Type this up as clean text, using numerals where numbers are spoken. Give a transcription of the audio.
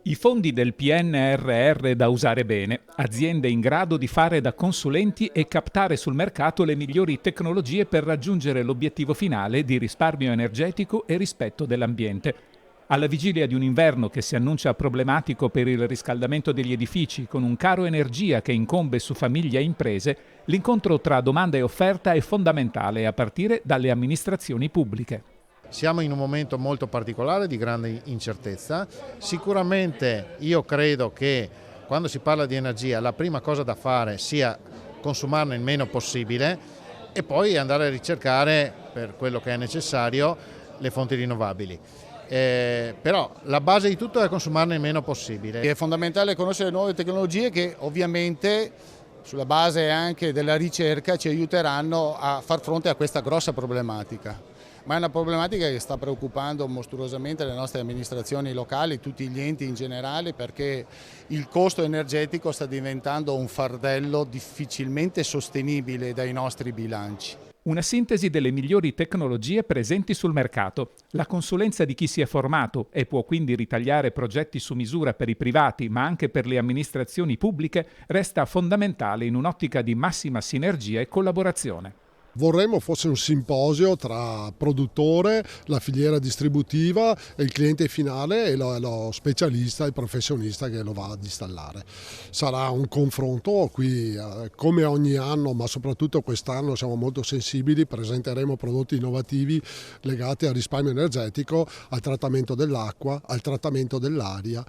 I fondi del PNRR da usare bene, aziende in grado di fare da consulenti e captare sul mercato le migliori tecnologie per raggiungere l'obiettivo finale di risparmio energetico e rispetto dell'ambiente. Alla vigilia di un inverno che si annuncia problematico per il riscaldamento degli edifici, con un caro energia che incombe su famiglie e imprese, l'incontro tra domanda e offerta è fondamentale a partire dalle amministrazioni pubbliche. Siamo in un momento molto particolare di grande incertezza. Sicuramente io credo che quando si parla di energia la prima cosa da fare sia consumarne il meno possibile e poi andare a ricercare, per quello che è necessario, le fonti rinnovabili. Però la base di tutto è consumarne il meno possibile. È fondamentale conoscere nuove tecnologie che ovviamente sulla base anche della ricerca ci aiuteranno a far fronte a questa grossa problematica. Ma è una problematica che sta preoccupando mostruosamente le nostre amministrazioni locali, tutti gli enti in generale, perché il costo energetico sta diventando un fardello difficilmente sostenibile dai nostri bilanci. Una sintesi delle migliori tecnologie presenti sul mercato, la consulenza di chi si è formato e può quindi ritagliare progetti su misura per i privati ma anche per le amministrazioni pubbliche resta fondamentale in un'ottica di massima sinergia e collaborazione. Vorremmo fosse un simposio tra produttore, la filiera distributiva e il cliente finale e lo specialista, il professionista che lo va ad installare. Sarà un confronto qui come ogni anno, ma soprattutto quest'anno siamo molto sensibili, presenteremo prodotti innovativi legati al risparmio energetico, al trattamento dell'acqua, al trattamento dell'aria